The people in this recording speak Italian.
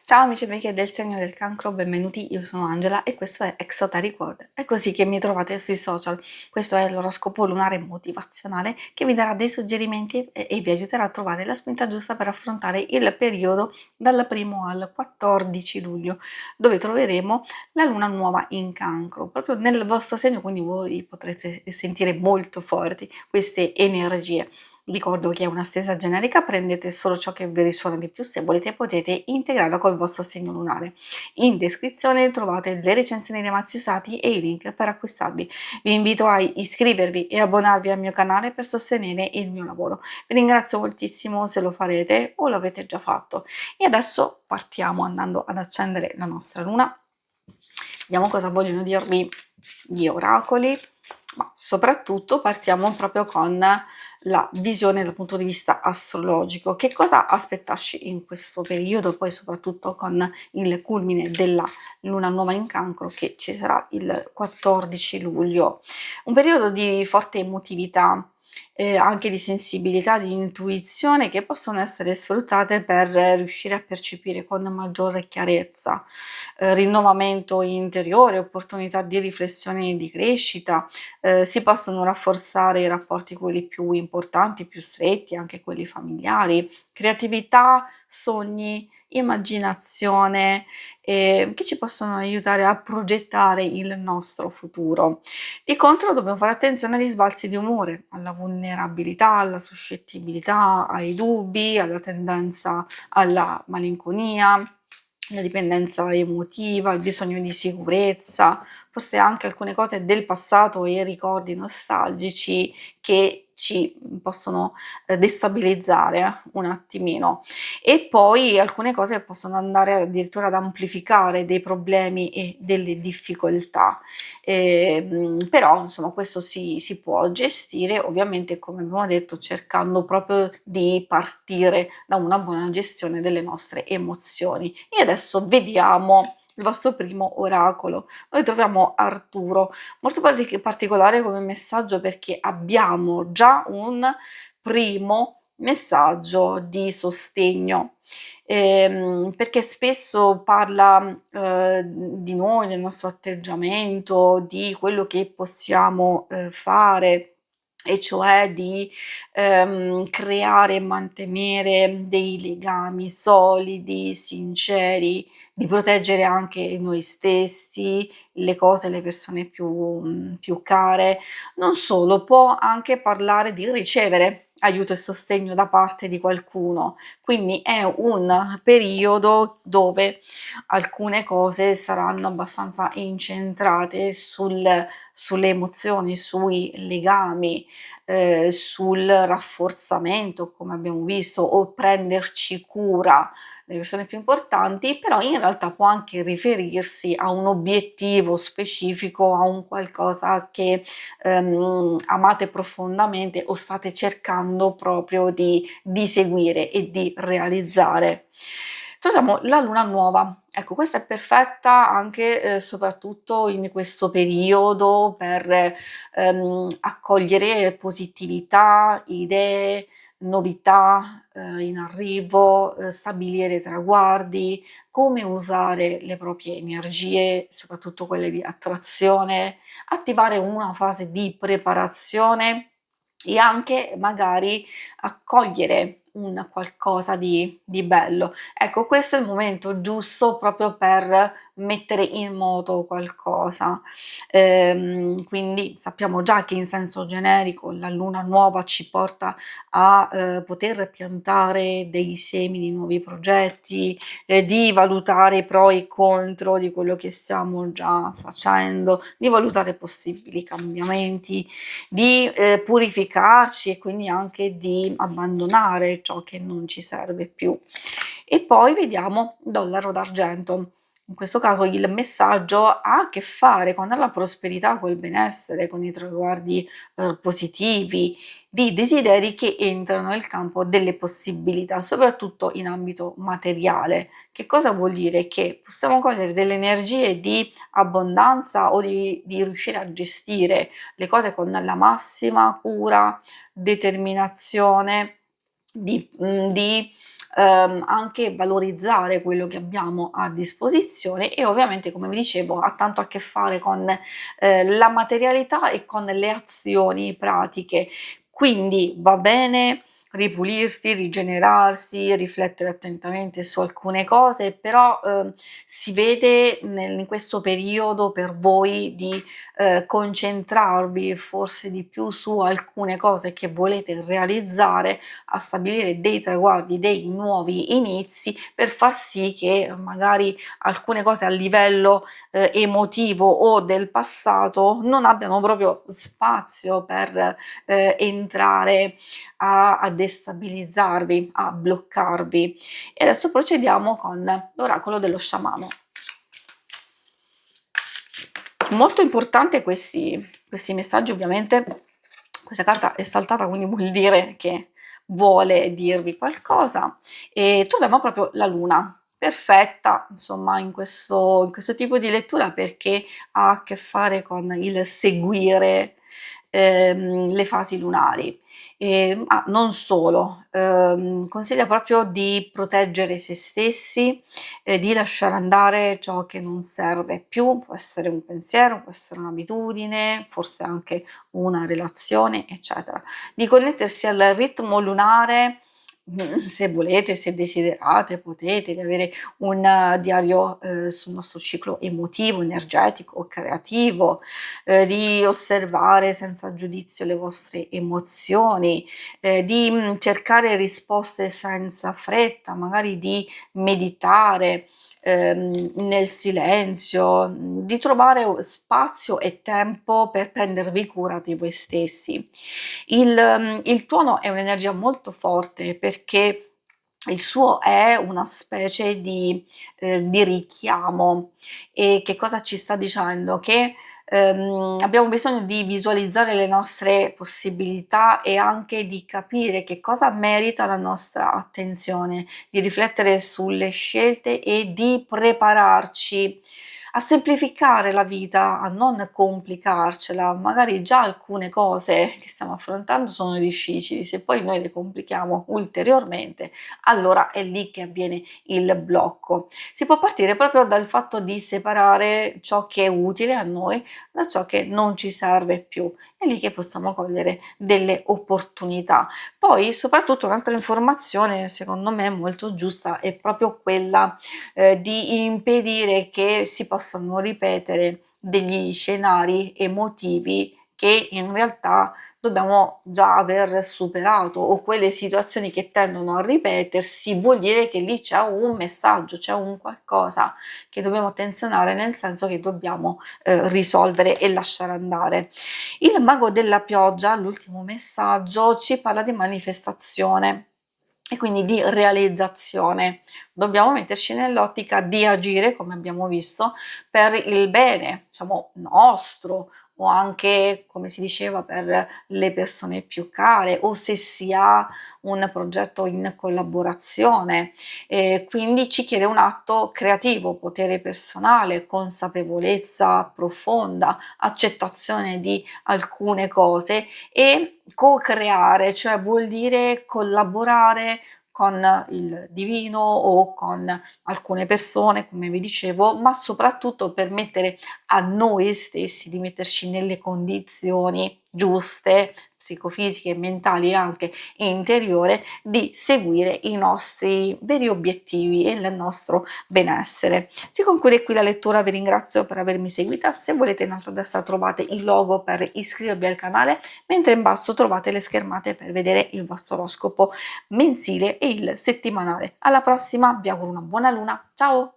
Ciao amici e amiche del segno del cancro, benvenuti, io sono Angela e questo è Exoteric World. È così che mi trovate sui social. Questo è l'oroscopo lunare motivazionale che vi darà dei suggerimenti e vi aiuterà a trovare la spinta giusta per affrontare il periodo dal 1 al 14 luglio, dove troveremo la luna nuova in cancro, proprio nel vostro segno, quindi voi potrete sentire molto forti queste energie. Ricordo che è una stesa generica, prendete solo ciò che vi risuona di più, se volete potete integrarla col vostro segno lunare. In descrizione trovate le recensioni dei mazzi usati e i link per acquistarli. Vi invito a iscrivervi e abbonarvi al mio canale per sostenere il mio lavoro. Vi ringrazio moltissimo se lo farete o lo avete già fatto. E adesso partiamo andando ad accendere la nostra luna. Vediamo cosa vogliono dirvi gli oracoli, ma soprattutto partiamo proprio con la visione dal punto di vista astrologico. Che cosa aspettarci in questo periodo, poi soprattutto con il culmine della luna nuova in cancro che ci sarà il 14 luglio. Un periodo di forte emotività, anche di sensibilità, di intuizione che possono essere sfruttate per riuscire a percepire con maggiore chiarezza rinnovamento interiore, opportunità di riflessione e di crescita, si possono rafforzare i rapporti quelli più importanti, più stretti, anche quelli familiari, creatività, sogni, immaginazione, che ci possono aiutare a progettare il nostro futuro. Di contro dobbiamo fare attenzione agli sbalzi di umore, alla vulnerabilità, alla suscettibilità, ai dubbi, alla tendenza alla malinconia, la dipendenza emotiva, il bisogno di sicurezza, forse anche alcune cose del passato e ricordi nostalgici che ci possono destabilizzare un attimino, e poi alcune cose possono andare addirittura ad amplificare dei problemi e delle difficoltà. Però insomma questo si può gestire, ovviamente come abbiamo detto, cercando proprio di partire da una buona gestione delle nostre emozioni. E adesso vediamo il vostro primo oracolo. Noi troviamo Arturo, molto particolare come messaggio perché abbiamo già un primo messaggio di sostegno. Perché spesso parla di noi, del nostro atteggiamento, di quello che possiamo fare, e cioè di creare e mantenere dei legami solidi, sinceri, di proteggere anche noi stessi, le cose, le persone più care. Non solo, può anche parlare di ricevere aiuto e sostegno da parte di qualcuno, quindi è un periodo dove alcune cose saranno abbastanza incentrate sulle emozioni, sui legami, sul rafforzamento, come abbiamo visto, o prenderci cura delle persone più importanti, però in realtà può anche riferirsi a un obiettivo specifico, a un qualcosa che amate profondamente o state cercando proprio di seguire e di realizzare. Troviamo la luna nuova. Ecco, questa è perfetta anche soprattutto in questo periodo per accogliere positività, idee, novità in arrivo, stabilire traguardi, come usare le proprie energie, soprattutto quelle di attrazione, attivare una fase di preparazione e anche magari accogliere un qualcosa di bello. Ecco, questo è il momento giusto proprio per mettere in moto qualcosa. Quindi sappiamo già che in senso generico la luna nuova ci porta a poter piantare dei semi di nuovi progetti, di valutare i pro e i contro di quello che stiamo già facendo, di valutare possibili cambiamenti, di purificarci e quindi anche di abbandonare ciò che non ci serve più. E poi vediamo dollaro d'argento. In questo caso il messaggio ha a che fare con la prosperità, col benessere, con i traguardi positivi, di desideri che entrano nel campo delle possibilità, soprattutto in ambito materiale. Che cosa vuol dire? Che possiamo cogliere delle energie di abbondanza o di riuscire a gestire le cose con la massima cura, determinazione, di anche valorizzare quello che abbiamo a disposizione e ovviamente, come vi dicevo, ha tanto a che fare con la materialità e con le azioni pratiche. Quindi va bene ripulirsi, rigenerarsi, riflettere attentamente su alcune cose, però si vede in questo periodo per voi di concentrarvi forse di più su alcune cose che volete realizzare, a stabilire dei traguardi, dei nuovi inizi per far sì che magari alcune cose a livello emotivo o del passato non abbiano proprio spazio per entrare a destabilizzarvi, a bloccarvi. E adesso procediamo con l'oracolo dello sciamano. Molto importante questi messaggi, ovviamente. Questa carta è saltata, quindi vuol dire che vuole dirvi qualcosa. E troviamo proprio la luna, perfetta, insomma, in questo tipo di lettura, perché ha a che fare con il seguire le fasi lunari. Ma non solo, consiglia proprio di proteggere se stessi, di lasciare andare ciò che non serve più, può essere un pensiero, può essere un'abitudine, forse anche una relazione, eccetera. Di connettersi al ritmo lunare, se volete, se desiderate, potete, di avere un diario sul nostro ciclo emotivo, energetico, creativo, di osservare senza giudizio le vostre emozioni, di cercare risposte senza fretta, magari di meditare nel silenzio, di trovare spazio e tempo per prendervi cura di voi stessi. Il tuono è un'energia molto forte perché il suo è una specie di richiamo. E che cosa ci sta dicendo? Che abbiamo bisogno di visualizzare le nostre possibilità e anche di capire che cosa merita la nostra attenzione, di riflettere sulle scelte e di prepararci a semplificare la vita, a non complicarcela. Magari già alcune cose che stiamo affrontando sono difficili, se poi noi le complichiamo ulteriormente, allora è lì che avviene il blocco. Si può partire proprio dal fatto di separare ciò che è utile a noi da ciò che non ci serve più. È lì che possiamo cogliere delle opportunità. Poi, soprattutto, un'altra informazione, secondo me, molto giusta è proprio quella di impedire che si possano ripetere degli scenari emotivi che in realtà dobbiamo già aver superato, o quelle situazioni che tendono a ripetersi, vuol dire che lì c'è un messaggio, c'è un qualcosa che dobbiamo attenzionare, nel senso che dobbiamo risolvere e lasciare andare. Il mago della pioggia, l'ultimo messaggio, ci parla di manifestazione e quindi di realizzazione. Dobbiamo metterci nell'ottica di agire, come abbiamo visto, per il bene, diciamo, nostro, o anche, come si diceva, per le persone più care, o se si ha un progetto in collaborazione. Quindi ci chiede un atto creativo, potere personale, consapevolezza profonda, accettazione di alcune cose e co-creare, cioè vuol dire collaborare con il divino o con alcune persone, come vi dicevo, ma soprattutto permettere a noi stessi di metterci nelle condizioni giuste, psicofisiche, mentali e anche interiore, di seguire i nostri veri obiettivi e il nostro benessere. Si conclude qui la lettura, vi ringrazio per avermi seguita. Se volete, in alto a destra trovate il logo per iscrivervi al canale, mentre in basso trovate le schermate per vedere il vostro oroscopo mensile e il settimanale. Alla prossima, vi auguro una buona luna, ciao!